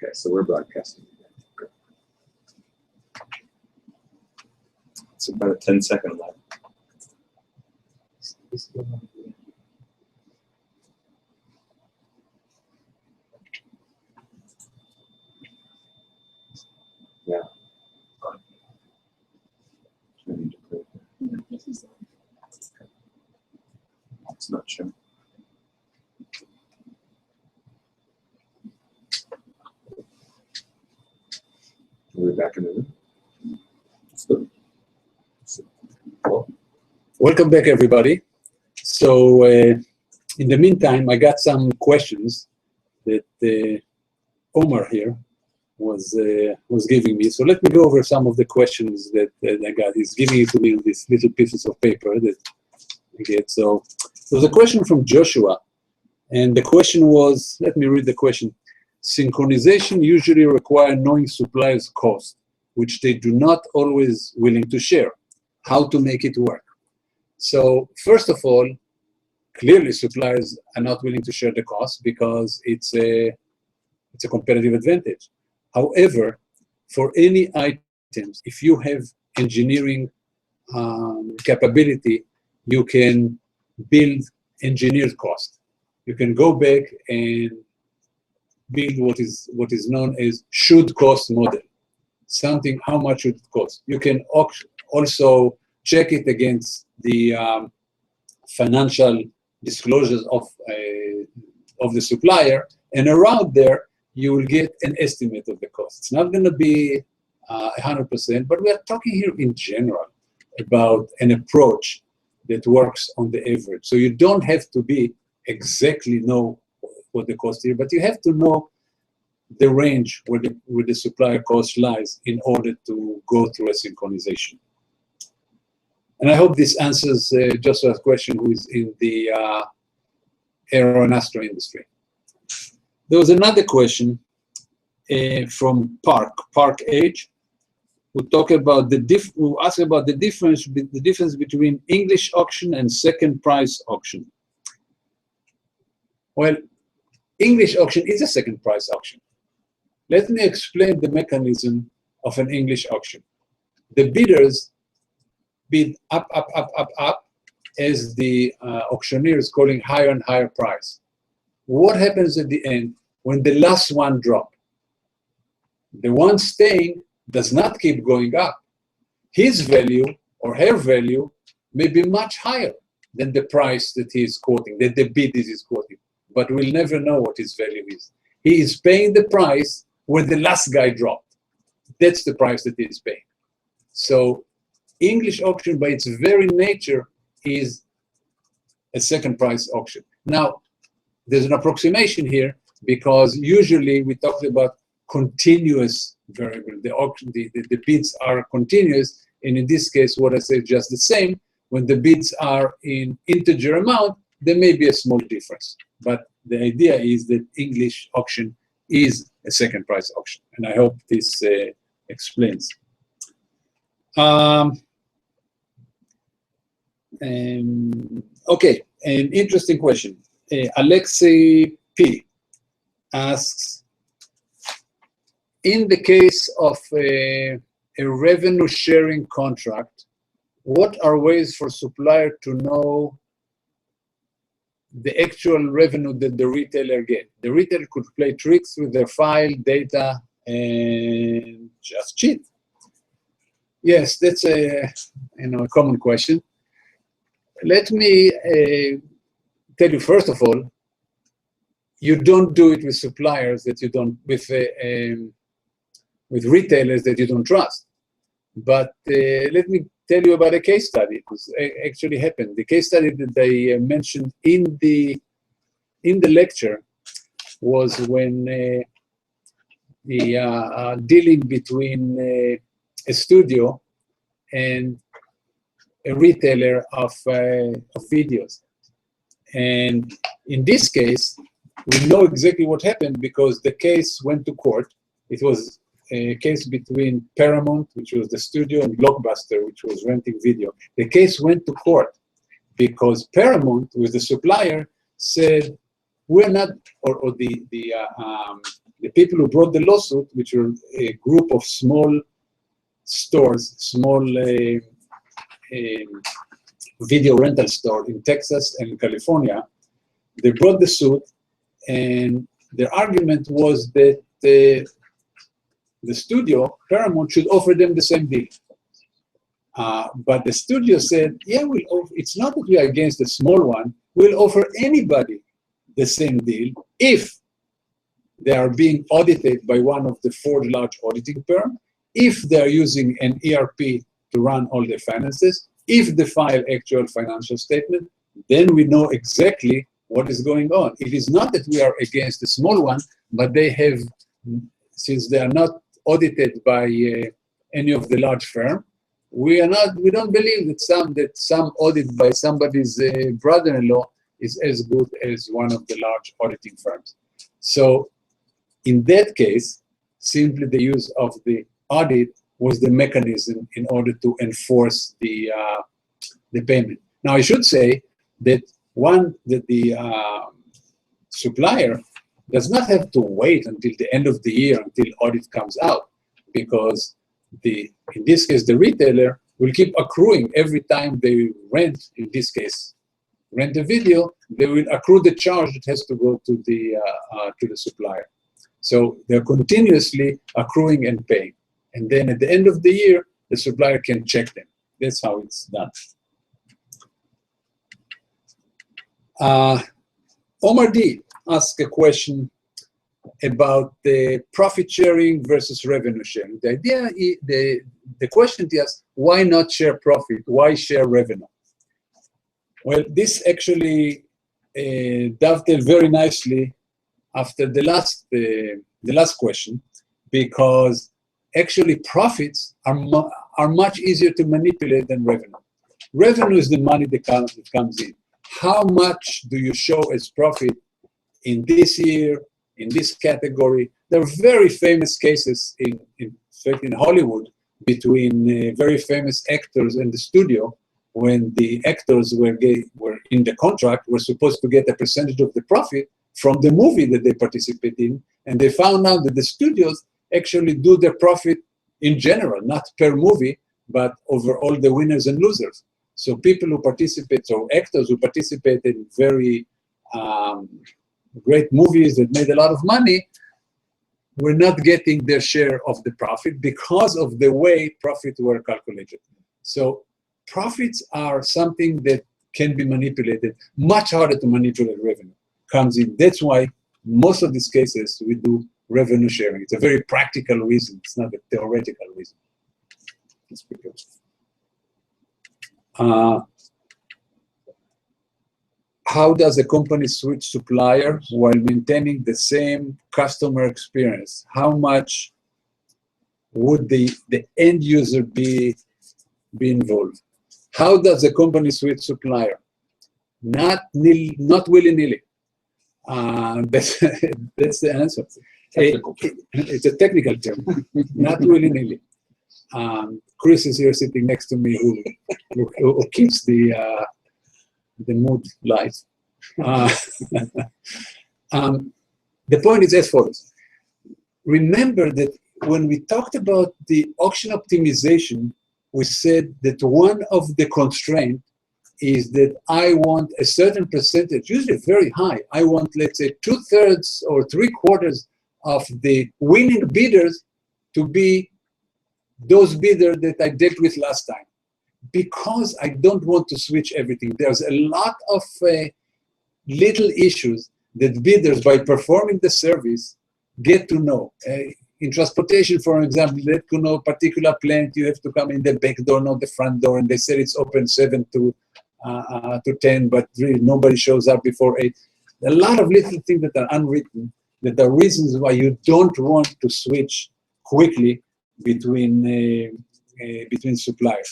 Okay, so we're broadcasting. Okay. It's about a 10-second lag. Yeah. It's not sure. We're back in the room. Welcome back, everybody. So in the meantime, I got some questions that Omar here was giving me. So let me go over some of the questions that I got. He's giving it to me on these little pieces of paper that I get. So there was a question from Joshua, and the question was, let me read the question. Synchronization usually require knowing suppliers' cost, which they do not always willing to share. How to make it work? So first of all, clearly suppliers are not willing to share the cost because it's a competitive advantage. However, for any items, if you have engineering capability, you can build engineered cost. You can go back and build what is known as should cost model. Something, how much should it cost? You can also check it against the financial disclosures of the supplier, and around there you will get an estimate of the cost. It's not going to be 100%, but we are talking here in general about an approach that works on the average. So you don't have to be exactly know what the cost is, but you have to know the range where the supplier cost lies in order to go through a synchronization. And I hope this answers Joshua's question, who is in the aero and astro industry. There was another question from Park Age, who talked about who asked about the difference between English auction and second price auction. Well, English auction is a second price auction. Let me explain the mechanism of an English auction. The bidders bid up as the auctioneer is calling higher and higher price. What happens at the end when the last one drops? The one staying does not keep going up. His value or her value may be much higher than the price that he is quoting, that the bid is quoting, but we'll never know what his value is. He is paying the price where the last guy dropped. That's the price that he is paying. So English auction, by its very nature, is a second price auction. Now, there's an approximation here because usually we talk about continuous variable. The bids are continuous, and in this case, what I say is just the same. When the bids are in integer amount, there may be a small difference. But the idea is that English auction is a second price auction, and I hope this explains. Okay, an interesting question. Alexei P. asks, in the case of a revenue sharing contract, what are ways for supplier to know the actual revenue that the retailer get? The retailer could play tricks with their file data and just cheat. Yes, that's a common question. Let me tell you, first of all, you don't do it with suppliers that you don't, with retailers that you don't trust. But let me tell you about a case study. It actually happened. The case study that I mentioned in the lecture was when the dealing between a studio and a retailer of videos. And in this case, we know exactly what happened because the case went to court. It was a case between Paramount, which was the studio, and Blockbuster, which was renting video. The case went to court because Paramount, who was the supplier, said, we're not, or the the people who brought the lawsuit, which were a group of small stores, small video rental store in Texas and California, they brought the suit, and their argument was that the studio, Paramount, should offer them the same deal. But the studio said, yeah, it's not that we are against the small one. We'll offer anybody the same deal if they are being audited by one of the 4 large auditing firms, if they're using an ERP to run all their finances, if they file actual financial statement, then we know exactly what is going on. It is not that we are against the small one, but they have, since they are not audited by any of the large firms, we don't believe that some audit by somebody's brother-in-law is as good as one of the large auditing firms. So in that case, simply the use of the audit was the mechanism in order to enforce the payment. Now I should say that the supplier does not have to wait until the end of the year until audit comes out, because in this case the retailer will keep accruing every time they rent, in this case, rent a video, they will accrue the charge that has to go to the supplier. So they're continuously accruing and paying. And then at the end of the year, the supplier can check them. That's how it's done. Omar D asked a question about the profit sharing versus revenue sharing. The idea, the question is, why not share profit? Why share revenue? Well, this actually dovetailed very nicely after the last question, because actually profits are much easier to manipulate than revenue. Revenue is the money that comes in. How much do you show as profit in this year, in this category? There are very famous cases in Hollywood between very famous actors and the studio, when the actors were in the contract, were supposed to get a percentage of the profit from the movie that they participate in, and they found out that the studios actually do their profit in general, not per movie, but over all the winners and losers. So people who participate, or actors who participate in very great movies that made a lot of money, were not getting their share of the profit because of the way profits were calculated. So profits are something that can be manipulated, much harder to manipulate revenue. Comes in. That's why most of these cases we do revenue sharing. It's a very practical reason. It's not a theoretical reason. It's because. How does a company switch supplier while maintaining the same customer experience? How much would the end user be involved? How does a company switch supplier? Not willy-nilly. That's the answer. It's a technical term, not willy-nilly. Chris is here sitting next to me, who keeps the mood light. The point is as follows. Remember that when we talked about the auction optimization, we said that one of the constraints is that I want a certain percentage, usually very high. I want, let's say, 2/3 or 3/4 of the winning bidders to be those bidders that I dealt with last time, because I don't want to switch everything. There's a lot of little issues that bidders, by performing the service, get to know. In transportation, for example, they get to know a particular plant, you have to come in the back door, not the front door, and they said it's open 7 to 10, but really nobody shows up before 8. A lot of little things that are unwritten, that are reasons why you don't want to switch quickly between suppliers.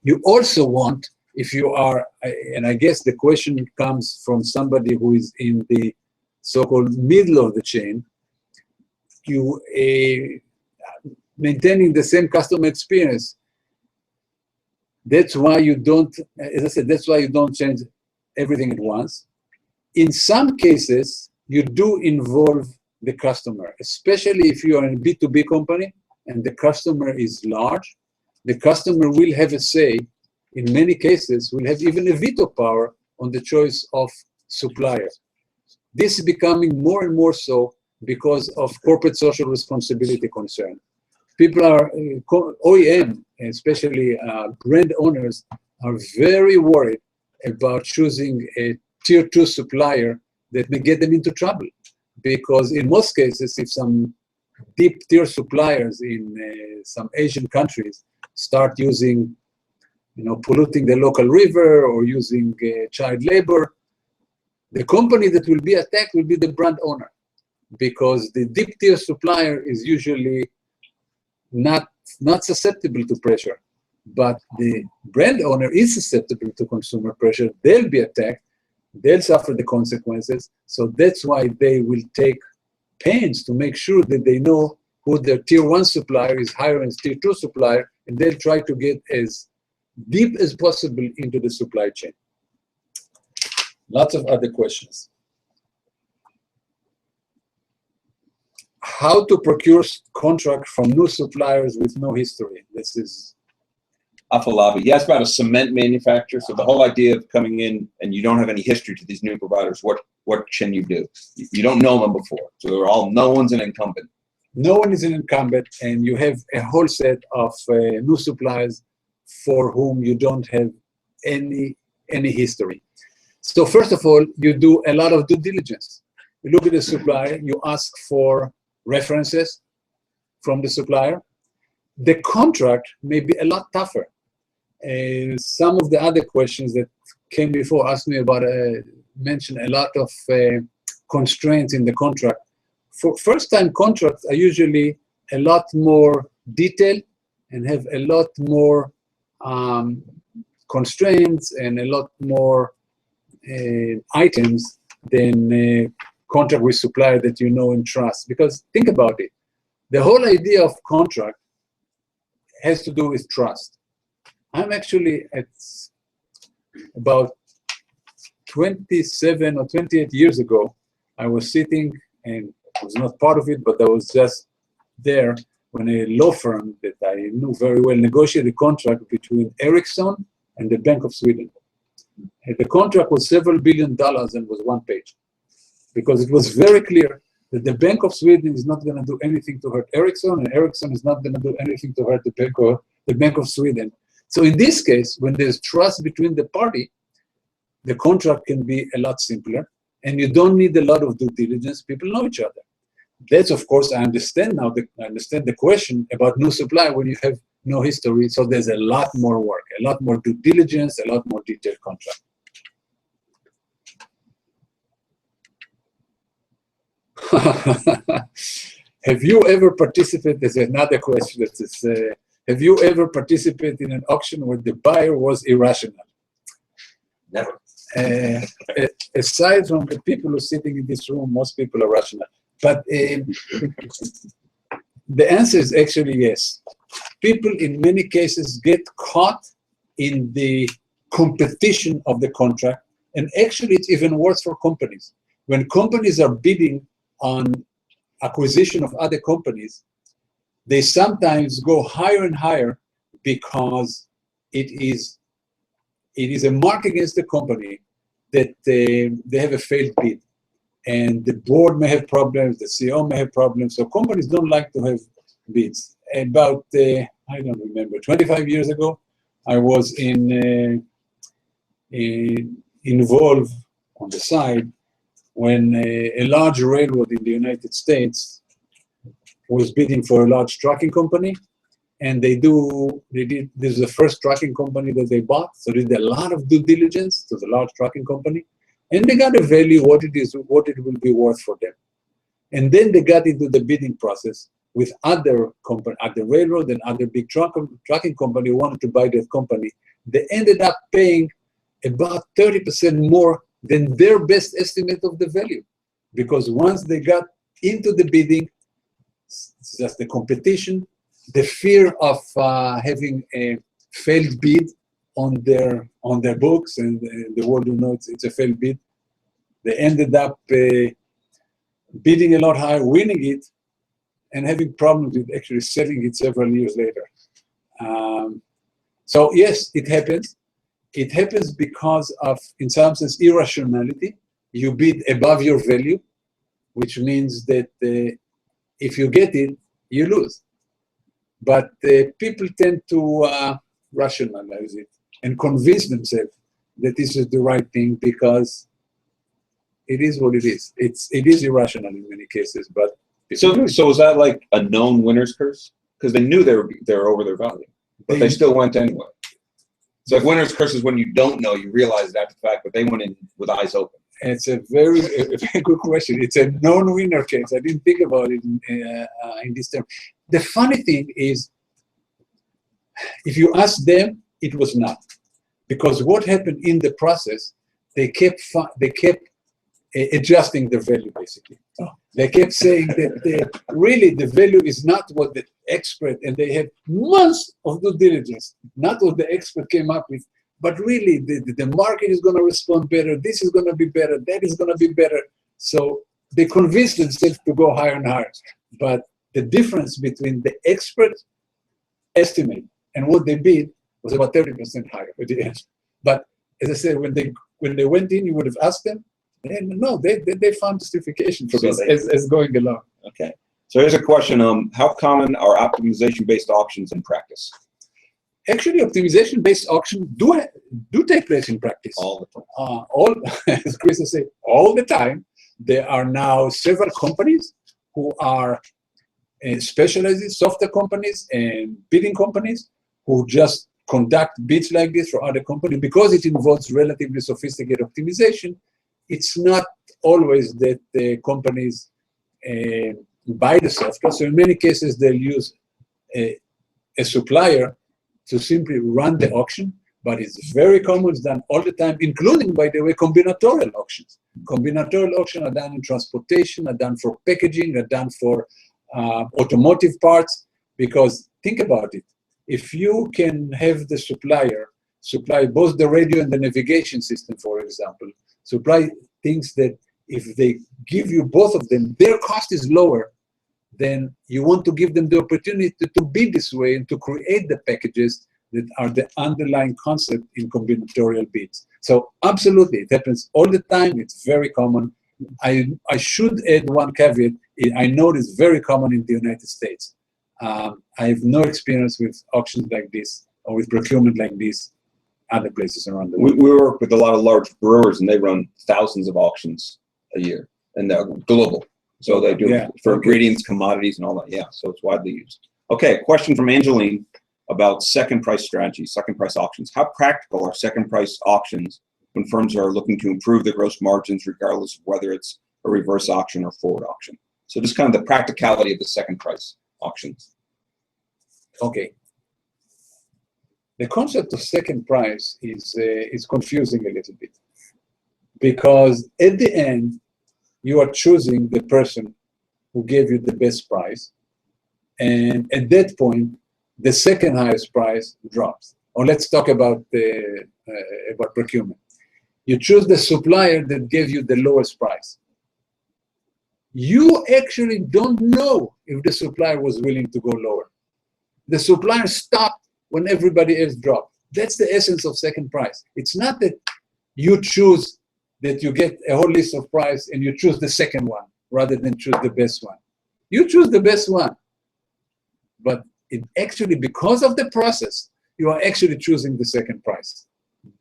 You also want, if you are, and I guess the question comes from somebody who is in the so-called middle of the chain, you maintaining the same customer experience. That's why you don't, as I said, that's why you don't change everything at once. In some cases, you do involve the customer, especially if you are in a B2B company and the customer is large. The customer will have a say, in many cases, will have even a veto power on the choice of supplier. This is becoming more and more so because of corporate social responsibility concern. People are, OEM, especially brand owners, are very worried about choosing a tier 2 supplier that may get them into trouble. Because in most cases, if some deep tier suppliers in some Asian countries start using, polluting the local river or using child labor, the company that will be attacked will be the brand owner, because the deep tier supplier is usually not susceptible to pressure, but the brand owner is susceptible to consumer pressure. They'll be attacked, they'll suffer the consequences. So that's why they will take pains to make sure that they know who their tier 1 supplier is hiring as tier 2 supplier, and they'll try to get as deep as possible into the supply chain. Lots of other questions. How to procure contract from new suppliers with no history? This is Afalabi. He asked about a cement manufacturer. So the whole idea of coming in and you don't have any history to these new providers, what can you do? You don't know them before. So no one's an incumbent. No one is an incumbent, and you have a whole set of new suppliers for whom you don't have any history. So first of all, you do a lot of due diligence. You look at the supplier, you ask for references from the supplier. The contract may be a lot tougher. Some of the other questions that came before asked me about, mentioned a lot of constraints in the contract. For first-time contracts are usually a lot more detailed and have a lot more constraints and a lot more items than a contract with supplier that you know and trust. Because think about it, the whole idea of contract has to do with trust. I'm actually at about 27 or 28 years ago, I was sitting, and I was not part of it, but I was just there when a law firm that I knew very well negotiated a contract between Ericsson and the Bank of Sweden. And the contract was several $1 billion and was one page, because it was very clear that the Bank of Sweden is not going to do anything to hurt Ericsson, and Ericsson is not going to do anything to hurt the Bank of Sweden. So in this case, when there's trust between the party, the contract can be a lot simpler, and you don't need a lot of due diligence. People know each other. That's, of course, I understand now. I understand the question about new supply when you have no history. So there's a lot more work, a lot more due diligence, a lot more detailed contract. Have you ever participated? There's another question that says, have you ever participated in an auction where the buyer was irrational? Never. Aside from the people who are sitting in this room, most people are rational. But the answer is actually yes. People in many cases get caught in the competition of the contract, and actually it's even worse for companies. When companies are bidding on acquisition of other companies, they sometimes go higher and higher because it is a mark against the company that they have a failed bid. And the board may have problems, the CEO may have problems, so companies don't like to have bids. About, I don't remember, 25 years ago, I was involved on the side when a large railroad in the United States was bidding for a large trucking company, and this is the first trucking company that they bought, so they did a lot of due diligence to the large trucking company, and they got a value, what it will be worth for them. And then they got into the bidding process with other railroad and other big trucking company who wanted to buy that company. They ended up paying about 30% more than their best estimate of the value. Because once they got into the bidding, it's just the competition, the fear of having a failed bid on their books, and the world will know it's a failed bid. They ended up bidding a lot higher, winning it, and having problems with actually selling it several years later. So yes, it happens. It happens because of, in some sense, irrationality. You bid above your value, which means that if you get it, you lose. But people tend to rationalize it and convince themselves that this is the right thing because it is what it is. It is irrational in many cases, but So is that like a known winner's curse? Because they knew they were over their value, but they still went anyway. So like winner's curse is when you don't know, you realize it after the fact, but they went in with eyes open. It's a very good question. It's a known winner case. I didn't think about it in this term. The funny thing is, if you ask them, it was not, because what happened in the process, they kept adjusting their value basically. They kept saying that really the value is not what the expert, and they had months of due diligence, not what the expert came up with, but really the market is going to respond better, this is going to be better, that is going to be better. So they convinced themselves to go higher and higher. But the difference between the expert estimate and what they bid was about 30% higher at the end. But as I said, when they went in, you would have asked them, and no, they found justification for this as going along. Okay. So here's a question. How common are optimization-based auctions in practice? Actually, optimization-based auctions do take place in practice. All the time. As Chris will say, all the time. There are now several companies who are specialized software companies and bidding companies who just conduct bids like this for other companies because it involves relatively sophisticated optimization. It's not always that the companies buy the software. So in many cases, they'll use a supplier to simply run the auction, but it's very common, it's done all the time, including, by the way, combinatorial auctions. Combinatorial auctions are done in transportation, are done for packaging, are done for automotive parts, because think about it. If you can have the supplier supply both the radio and the navigation system, for example, supply things that if they give you both of them, their cost is lower, then you want to give them the opportunity to be this way and to create the packages that are the underlying concept in combinatorial bids. So absolutely, it happens all the time. It's very common. I should add one caveat. I know it's very common in the United States. I have no experience with auctions like this or with procurement like this other places around the world. We work with a lot of large brewers, and they run thousands of auctions a year, and they're global. So they do for ingredients, commodities, and all that. Yeah, so it's widely used. Okay, question from Angeline about second price strategy, second price auctions. How practical are second price auctions when firms are looking to improve their gross margins, regardless of whether it's a reverse auction or forward auction? So just kind of the practicality of the second price auctions. Okay. The concept of second price is confusing a little bit, because at the end, you are choosing the person who gave you the best price, and at that point, the second highest price drops. Or let's talk about procurement. You choose the supplier that gave you the lowest price. You actually don't know if the supplier was willing to go lower. The supplier stopped when everybody else dropped. That's the essence of second price. It's not that you choose, that you get a whole list of price and you choose the second one rather than choose the best one. You choose the best one. But it actually, because of the process, you are actually choosing the second price.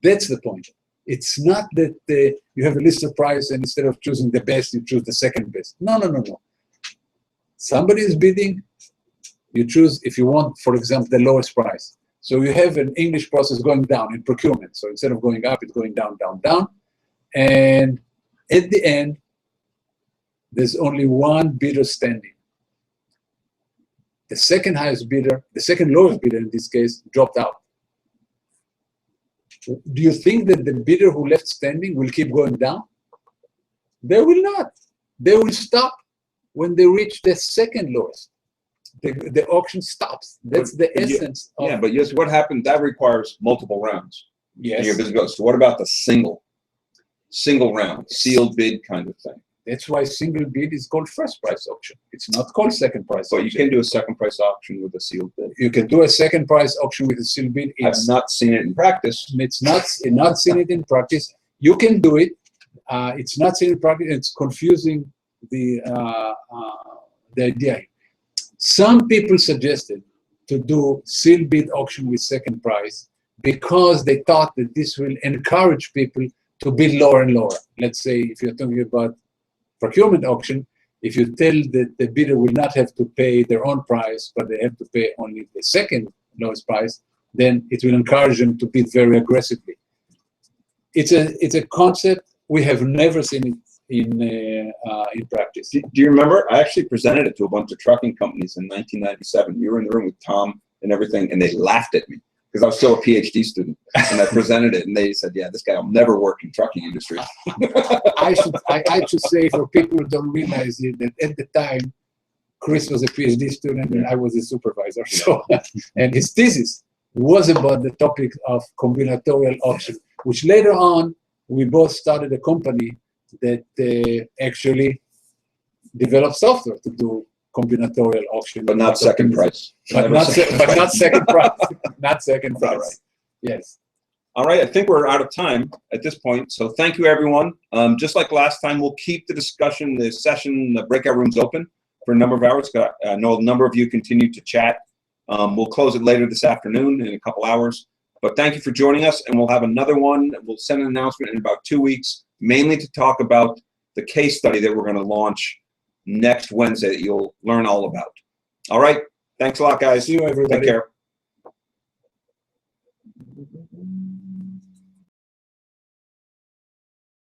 That's the point. It's not that you have a list of price and instead of choosing the best, you choose the second best. No, no, no, no. Somebody is bidding, you choose, if you want, for example, the lowest price. So you have an English process going down in procurement. So instead of going up, it's going down, down, down. And at the end, there's only one bidder standing. The second highest bidder, the second lowest bidder in this case, dropped out. Do you think that the bidder who left standing will keep going down? They will not. They will stop when they reach the second lowest. The auction stops. That's the essence of. Yeah, but yes, what happens, that requires multiple rounds. Yes. In your business. So what about the single round, sealed bid kind of thing? That's why single bid is called first price auction. It's not called second price So auction. you can do a second price auction with a sealed bid. You can do a second price auction with a sealed bid. I've not seen it in practice. It's not seen it in practice. You can do it. It's not seen in practice. It's confusing the idea. Some people suggested to do sealed bid auction with second price because they thought that this will encourage people to bid lower and lower. Let's say if you're talking about procurement auction, if you tell that the bidder will not have to pay their own price, but they have to pay only the second lowest price, then it will encourage them to bid very aggressively. It's a concept we have never seen it in practice. Do you remember? I actually presented it to a bunch of trucking companies in 1997. You were in the room with Tom and everything, and they laughed at me because I was still a PhD student, and I presented it, and they said, "Yeah, this guy will never work in trucking industry." I should say for people who don't realize it that at the time, Chris was a PhD student and I was a supervisor. So, and his thesis was about the topic of combinatorial auction, which later on we both started a company that actually developed software to do combinatorial auction, But not second price. but not second price, not second price. Right. Yes. All right, I think we're out of time at this point. So thank you, everyone. Just like last time, we'll keep the discussion, the session, the breakout rooms open for a number of hours. I know a number of you continue to chat. We'll close it later this afternoon in a couple hours. But thank you for joining us, and we'll have another one. We'll send an announcement in about 2 weeks, mainly to talk about the case study that we're going to launch next Wednesday that you'll learn all about. All right, thanks a lot, guys. See you, everybody. Take care.